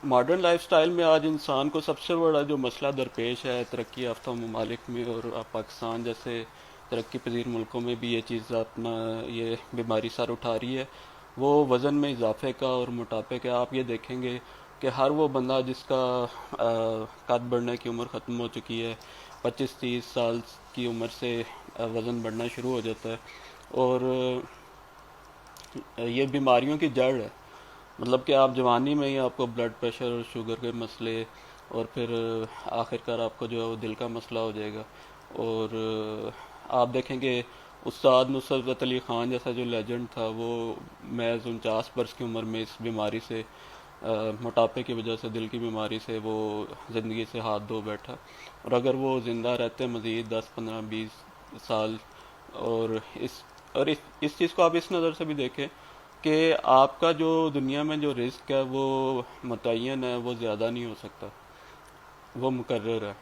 Modern lifestyle में आज इंसान को सबसे बड़ा जो मसला दरपेश है तरक्की याफ्ता ममालिक में और पाकिस्तान जैसे तरक्की पजीर मुल्कों में भी ये चीज़ अपना ये बीमारी सर उठा रही है, वो वज़न में इजाफे का और मोटापे का। आप ये देखेंगे कि हर वो बंदा जिसका कद बढ़ने की उम्र ख़त्म हो चुकी है, 25-30 साल की उम्र से वज़न बढ़ना शुरू हो जाता है। और ये बीमारियों की जड़ है। मतलब कि आप जवानी में ही आपको ब्लड प्रेशर और शुगर के मसले, और फिर आखिरकार आपको जो है वो दिल का मसला हो जाएगा। और आप देखेंगे उस्ताद नुसरत अली ख़ान जैसा जो लेजेंड था, वो महज 49 वर्ष की उम्र में इस बीमारी से मोटापे की वजह से, दिल की बीमारी से वो ज़िंदगी से हाथ धो बैठा। और अगर वो ज़िंदा रहते मज़ीद 10-15-20 साल, और इस चीज़ को आप इस नज़र से भी देखें कि आपका जो दुनिया में जो रिस्क है वो मुतय्यन है, वो ज़्यादा नहीं हो सकता, वो मुकर्रर है।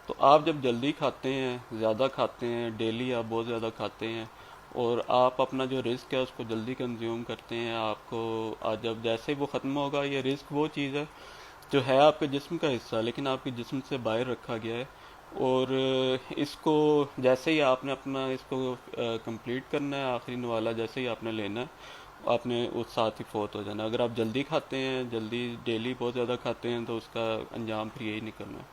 तो आप जब जल्दी खाते हैं, ज़्यादा खाते हैं, डेली आप बहुत ज़्यादा खाते हैं, और आप अपना जो रिस्क है उसको जल्दी कंज्यूम करते हैं, आपको आज जब जैसे ही वो ख़त्म होगा, ये रिस्क वो चीज़ है जो है आपके जिस्म का हिस्सा लेकिन आपके जिस्म से बाहर रखा गया है। और इसको जैसे ही आपने अपना इसको कंप्लीट करना है, आखिरी नवाला जैसे ही आपने लेना है, आपने उस साथ ही फौत हो जाना। अगर आप जल्दी खाते हैं, जल्दी डेली बहुत ज़्यादा खाते हैं, तो उसका अंजाम फिर यही निकलना है।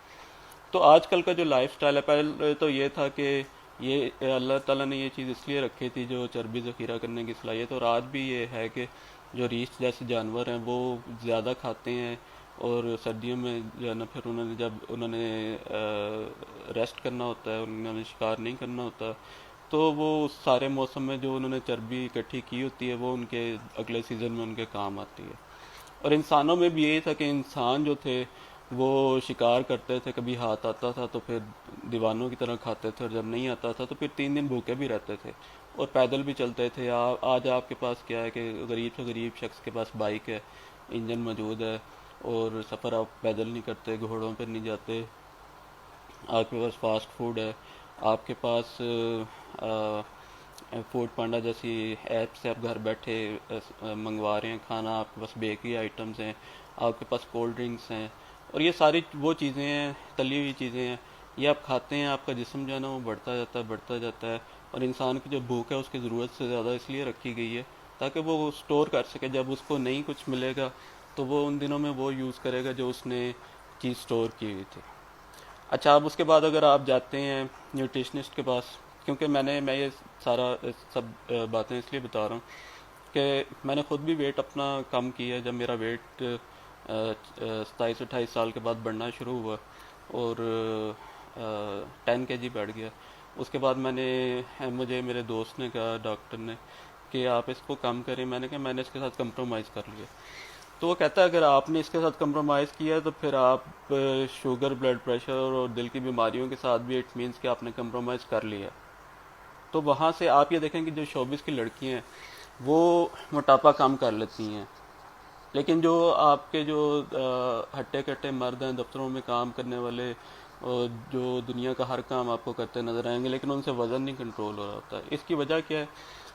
तो आजकल का जो लाइफ स्टाइल है, पहले तो ये था कि ये अल्लाह ताला ने ये चीज़ इसलिए रखी थी जो चर्बी ज़ख़ीरा करने की सलाहियत, और आज भी ये है कि जो रीछ जैसे जानवर हैं वो ज़्यादा खाते हैं। और सर्दियों में जो है ना, फिर उन्होंने जब उन्होंने रेस्ट करना होता है, उन्होंने शिकार नहीं करना होता, तो वो उस सारे मौसम में जो उन्होंने चर्बी इकट्ठी की होती है वो उनके अगले सीज़न में उनके काम आती है। और इंसानों में भी यही था कि इंसान जो थे वो शिकार करते थे, कभी हाथ आता था तो फिर दीवानों की तरह खाते थे, और जब नहीं आता था तो फिर 3 दिन भूखे भी रहते थे और पैदल भी चलते थे। आज आपके पास क्या है कि गरीब से गरीब शख्स के पास बाइक है, इंजन मौजूद है, और सफ़र आप पैदल नहीं करते, घोड़ों पर नहीं जाते, आपके पास फास्ट फूड है, आपके पास फूड पांडा जैसी ऐप से आप घर बैठे मंगवा रहे हैं खाना, आपके पास बेकरी आइटम्स हैं, आपके पास कोल्ड ड्रिंक्स हैं, और ये सारी वो चीज़ें हैं, तली हुई चीज़ें हैं, ये आप खाते हैं, आपका जिस्म जो है ना वो बढ़ता जाता है, बढ़ता जाता है। और इंसान की जो भूख है उसकी ज़रूरत से ज़्यादा इसलिए रखी गई है ताकि वो स्टोर कर सके, जब उसको नहीं कुछ मिलेगा तो वो उन दिनों में वो यूज़ करेगा जो उसने चीज़ स्टोर की हुई थी। अच्छा, अब उसके बाद अगर आप जाते हैं न्यूट्रिशनिस्ट के पास, क्योंकि मैं ये सारा सब बातें इसलिए बता रहा हूँ कि मैंने खुद भी वेट अपना कम किया जब मेरा वेट 27-28 साल के बाद बढ़ना शुरू हुआ, और 10 kg बढ़ गया। उसके बाद मुझे मेरे दोस्त ने कहा, डॉक्टर ने, कि आप इसको कम करें। मैंने कहा मैंने इसके साथ कंप्रोमाइज़ कर लिया। तो वो कहता है अगर आपने इसके साथ कंप्रोमाइज़ किया है तो फिर आप शुगर, ब्लड प्रेशर और दिल की बीमारियों के साथ भी इट मीन्स कि आपने कंप्रोमाइज़ कर लिया। तो वहाँ से आप ये देखें कि जो शोबिस की लड़कियाँ हैं वो मोटापा कम कर लेती हैं, लेकिन जो आपके जो हट्टे कट्टे मर्द हैं, दफ्तरों में काम करने वाले, और जो दुनिया का हर काम आपको करते नजर आएंगे लेकिन उनसे वज़न नहीं कंट्रोल हो रहा होता है। इसकी वजह क्या है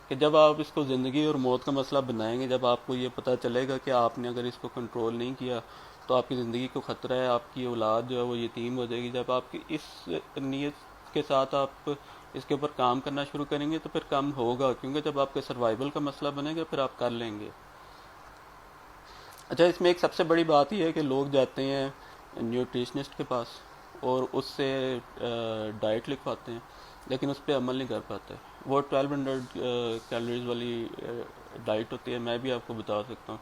कि जब आप इसको ज़िंदगी और मौत का मसला बनाएंगे, जब आपको ये पता चलेगा कि आपने अगर इसको कंट्रोल नहीं किया तो आपकी ज़िंदगी को ख़तरा है, आपकी औलाद जो है वो यतीम हो जाएगी, जब आपकी इस नीयत के साथ आप इसके ऊपर काम करना शुरू करेंगे तो फिर कम होगा, क्योंकि जब आपके सर्वाइवल का मसला बनेगा फिर आप कर लेंगे। अच्छा, इसमें एक सबसे बड़ी बात यह है कि लोग जाते हैं न्यूट्रिशनिस्ट के पास और उससे डाइट लिखवाते हैं, लेकिन उस पर अमल नहीं कर पाते। वो 1200 कैलोरीज वाली डाइट होती है। मैं भी आपको बता सकता हूँ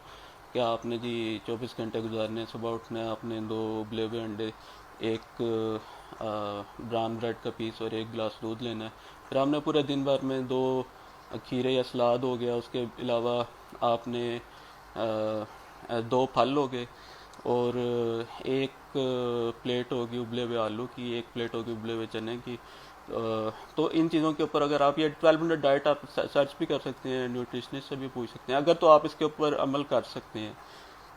कि आपने जी 24 घंटे गुजारने, सुबह उठना है, आपने 2 उबले हुए अंडे, एक ब्राउन ब्रेड का पीस और एक गिलास दूध लेना है। फिर आपने पूरे दिन भर में 2 खीरे या सलाद हो गया, उसके अलावा आपने 2 फल हो गए, और एक प्लेट होगी उबले हुए आलू की, एक प्लेट होगी उबले हुए चने की। तो इन चीज़ों के ऊपर अगर आप ये 1200 डाइट आप सर्च भी कर सकते हैं, न्यूट्रिशनिस्ट से भी पूछ सकते हैं। अगर तो आप इसके ऊपर अमल कर सकते हैं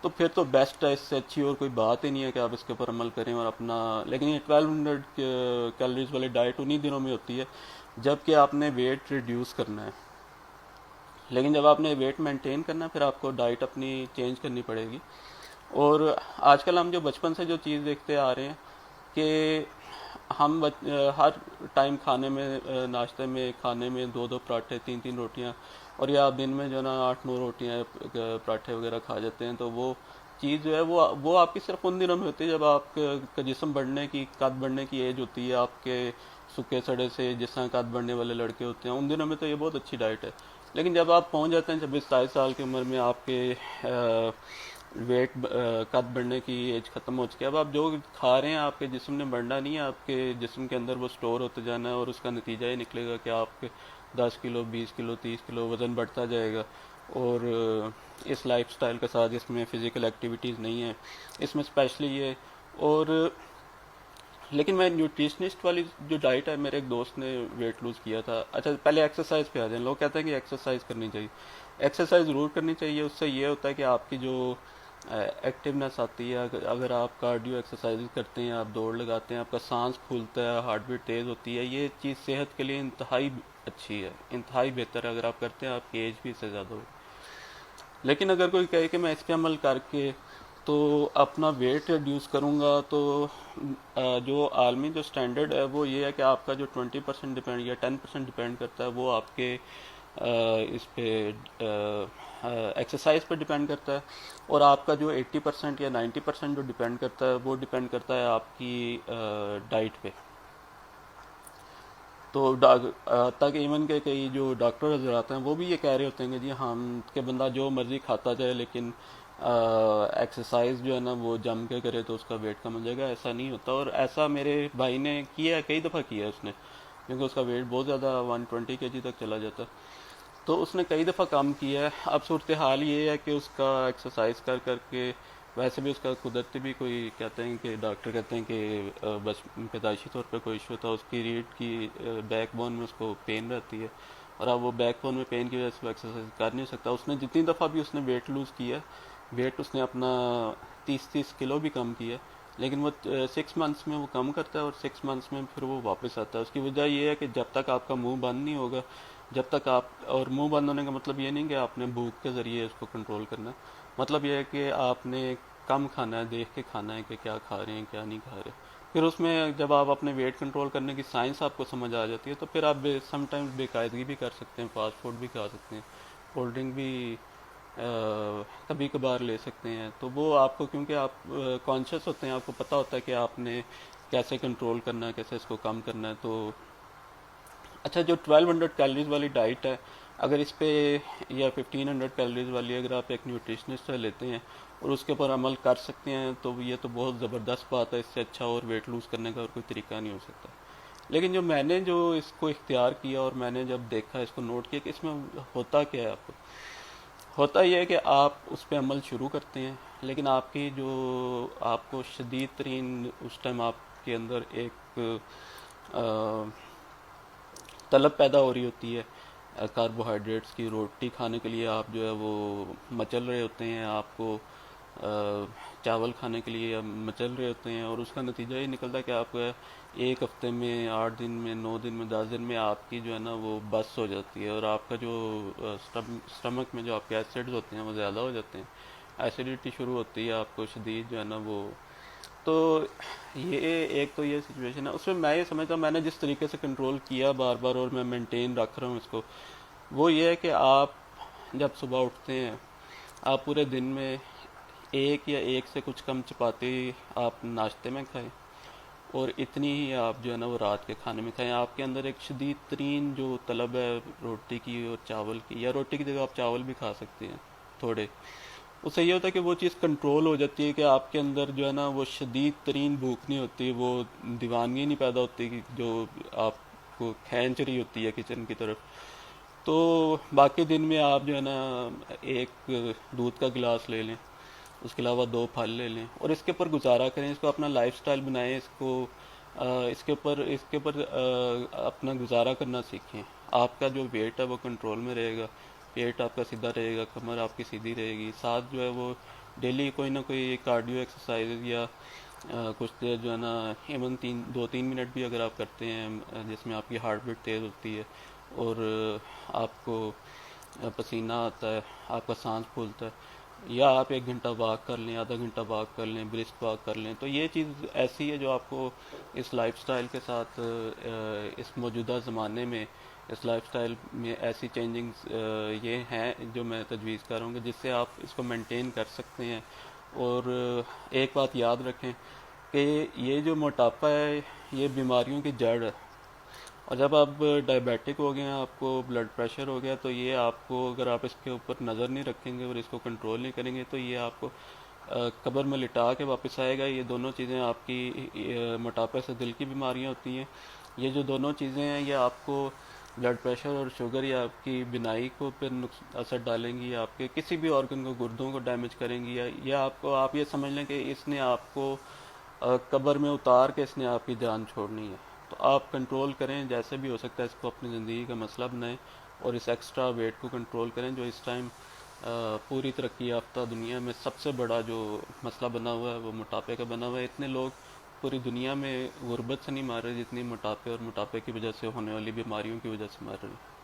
तो फिर तो बेस्ट है, इससे अच्छी और कोई बात ही नहीं है कि आप इसके ऊपर अमल करें और अपना। लेकिन ये 1200 कैलोरीज वाली डाइट उन्हीं दिनों में होती है जबकि आपने वेट रिड्यूस करना है, लेकिन जब आपने वेट मेंटेन करना है फिर आपको डाइट अपनी चेंज करनी पड़ेगी। और आजकल हम जो बचपन से जो चीज़ देखते आ रहे हैं कि हम हर टाइम खाने में नाश्ते में खाने में दो दो पराठे तीन तीन रोटियां, और या आप दिन में जो है ना आठ नौ रोटियां पराठे वगैरह खा जाते हैं। तो वो चीज़ जो है वो आपकी सिर्फ उन दिनों में होती है जब आपका जिस्म बढ़ने की कद बढ़ने की एज होती है आपके। सूखे सड़े से जिस तरह कद बढ़ने वाले लड़के होते हैं उन दिनों में तो ये बहुत अच्छी डाइट है। लेकिन जब आप पहुंच जाते हैं 26-27 साल की उम्र में आपके वेट कद बढ़ने की एज खत्म हो चुकी है। अब आप जो खा रहे हैं आपके जिस्म ने बढ़ना नहीं है, आपके जिस्म के अंदर वो स्टोर होते जाना है, और उसका नतीजा ये निकलेगा कि आपके 10 किलो 20 किलो 30 किलो वज़न बढ़ता जाएगा। और इस लाइफस्टाइल के साथ इसमें फ़िज़िकल एक्टिविटीज़ नहीं है इसमें स्पेशली ये। और लेकिन मैं न्यूट्रिशनिस्ट वाली जो डाइट है, मेरे एक दोस्त ने वेट लूज़ किया था। अच्छा पहले एक्सरसाइज पे आ जाए। लोग कहते हैं कि एक्सरसाइज करनी चाहिए। एक्सरसाइज ज़रूर करनी चाहिए। उससे ये होता है कि आपकी जो एक्टिवनेस आती है, अगर आप कार्डियो एक्सरसाइज करते हैं, आप दौड़ लगाते हैं, आपका सांस फूलता है, हार्ट बीट तेज़ होती है। ये चीज़ सेहत के लिए इंतहाई अच्छी है, इंतहाई बेहतर है। अगर आप करते हैं आपकी एज भी इससे ज़्यादा हो। लेकिन अगर कोई कहे कि मैं इस पे अमल करके तो अपना वेट रिड्यूस करूँगा, तो जो आलमी जो स्टैंडर्ड है वो ये है कि आपका जो 20% डिपेंड या 10% डिपेंड करता है वो आपके इस पे एक्सरसाइज पे डिपेंड करता है। और आपका जो 80% या 90% जो डिपेंड करता है वो डिपेंड करता है आपकी डाइट पे। तो तक इवन के कई जो डॉक्टर नजर आते हैं वो भी ये कह रहे होते हैं कि जी हम के बंदा जो मर्जी खाता जाए लेकिन एक्सरसाइज जो है ना वो जम के करे तो उसका वेट कम हो जाएगा। ऐसा नहीं होता। और ऐसा मेरे भाई ने किया है, कई दफ़ा किया है उसने, क्योंकि उसका वेट बहुत ज़्यादा 120 kg तक चला जाता है। तो उसने कई दफ़ा काम किया है। अब सूरत हाल ये है कि उसका एक्सरसाइज कर करके, वैसे भी उसका कुदरती भी कोई कहते हैं कि डॉक्टर कहते हैं कि बस पैदाइशी तौर पे कोई इशू था, उसकी रीढ़ की बैकबोन में उसको पेन रहती है। और अब वो बैकबोन में पेन की वजह से वो एक्सरसाइज कर नहीं सकता। उसने जितनी दफ़ा भी उसने वेट लूज़ किया, वेट उसने अपना 30-30 किलो भी कम किया, लेकिन वो 6 मंथ्स में वो कम करता है और 6 मंथ्स में फिर वो वापस आता है। उसकी वजह ये है कि जब तक आपका मुंह बंद नहीं होगा, जब तक आप, और मुंह बंद होने का मतलब ये नहीं कि आपने भूख के ज़रिए इसको कंट्रोल करना है। मतलब ये है कि आपने कम खाना है, देख के खाना है कि क्या खा रहे हैं क्या नहीं खा रहे। फिर उसमें जब आप अपने वेट कंट्रोल करने की साइंस आपको समझ आ जाती है तो फिर आप समटाइम्स बेकायदगी भी कर सकते हैं, फास्ट फूड भी खा सकते हैं, कोल्ड ड्रिंक भी कभी कभार ले सकते हैं। तो वो आपको, क्योंकि आप कॉन्शियस होते हैं, आपको पता होता है कि आपने कैसे कंट्रोल करना है, कैसे इसको कम करना है। तो अच्छा, जो 1200 कैलोरीज वाली डाइट है, अगर इस पे, या 1500 कैलोरीज वाली, अगर आप एक न्यूट्रिशनिस्ट से लेते हैं और उसके ऊपर अमल कर सकते हैं तो ये तो बहुत ज़बरदस्त बात है। इससे अच्छा और वेट लूज़ करने का और कोई तरीका नहीं हो सकता। लेकिन जो इसको इख्तियार किया और मैंने जब देखा, इसको नोट किया कि इसमें होता क्या है, आपको होता यह है कि आप उस पर अमल शुरू करते हैं, लेकिन आपकी जो, आपको शदीद तरीन उस टाइम आपके अंदर एक तलब पैदा हो रही होती है कार्बोहाइड्रेट्स की। रोटी खाने के लिए आप जो है वो मचल रहे होते हैं, आपको चावल खाने के लिए आप मचल रहे होते हैं, और उसका नतीजा ये निकलता है कि आप एक हफ्ते में, 8 दिन में, 9 दिन में, 10 दिन में आपकी जो है ना वो बस हो जाती है, और आपका जो स्टमक में जो आपके एसिड्स होते हैं वो ज़्यादा हो जाते हैं, एसिडिटी शुरू होती है, आपको शदीद जो है ना वो। तो ये एक तो ये सिचुएशन है। उसमें मैं ये समझता हूँ, मैंने जिस तरीके से कंट्रोल किया बार बार और मैं मेंटेन रख रहा हूँ इसको, वो ये है कि आप जब सुबह उठते हैं, आप पूरे दिन में एक या एक से कुछ कम चपाती आप नाश्ते में खाएं, और इतनी ही आप जो है ना वो रात के खाने में खाएं। आपके अंदर एक शदीद तरीन जो तलब है रोटी की और चावल की, या रोटी की जगह आप चावल भी खा सकते हैं थोड़े, उससे ये होता है कि वो चीज़ कंट्रोल हो जाती है कि आपके अंदर जो है ना वो शदीद तरीन भूख नहीं होती, वो दीवानगी नहीं पैदा होती कि जो आपको खींच रही होती है किचन की तरफ। तो बाकी दिन में आप जो है ना एक दूध का गिलास ले लें, उसके अलावा 2 फल ले लें और इसके ऊपर गुजारा करें, इसको अपना लाइफस्टाइल बनाएं, इसके ऊपर अपना गुजारा करना सीखें। आपका जो वेट है वो कंट्रोल में रहेगा, पेट आपका सीधा रहेगा, कमर आपकी सीधी रहेगी। साथ जो है वो डेली कोई ना कोई कार्डियो एक्सरसाइज या कुछ देर जो है ना, इवन 2-3 मिनट भी अगर आप करते हैं जिसमें आपकी हार्ट बीट तेज़ होती है और आपको पसीना आता है, आपका सांस फूलता है, या आप 1 घंटा वॉक कर लें, आधा घंटा वॉक कर लें, ब्रिस्क वॉक कर लें, तो ये चीज़ ऐसी है जो आपको इस लाइफस्टाइल के साथ इस मौजूदा ज़माने में इस लाइफस्टाइल में ऐसी चेंजिंग्स ये हैं जो मैं तजवीज़ करूँगा जिससे आप इसको मेंटेन कर सकते हैं। और एक बात याद रखें कि ये जो मोटापा है ये बीमारियों की जड़ है। और जब आप डायबिटिक हो गए हैं, आपको ब्लड प्रेशर हो गया, तो ये आपको, अगर आप इसके ऊपर नज़र नहीं रखेंगे और इसको कंट्रोल नहीं करेंगे, तो ये आपको कब्र में लिटा के वापस आएगा। ये दोनों चीज़ें आपकी मोटापे से दिल की बीमारियां होती हैं। ये जो दोनों चीज़ें हैं ये आपको ब्लड प्रेशर और शुगर या आपकी बिनाई को फिर असर डालेंगी, या आपके किसी भी ऑर्गन को, गुर्दों को डैमेज करेंगी, या आपको, आप ये समझ लें कि इसने आपको कब्र में उतार के इसने आपकी जान छोड़नी है। तो आप कंट्रोल करें, जैसे भी हो सकता है इसको अपनी ज़िंदगी का मसला बनाएं, और इस एक्स्ट्रा वेट को कंट्रोल करें जो इस टाइम पूरी तरक्की याफ्ता दुनिया में सबसे बड़ा जो मसला बना हुआ है वो मोटापे का बना हुआ है। इतने लोग पूरी दुनिया में गुर्बत से नहीं मार रहे जितनी मोटापे और मोटापे की वजह से होने वाली बीमारियों की वजह से मार रहे हैं।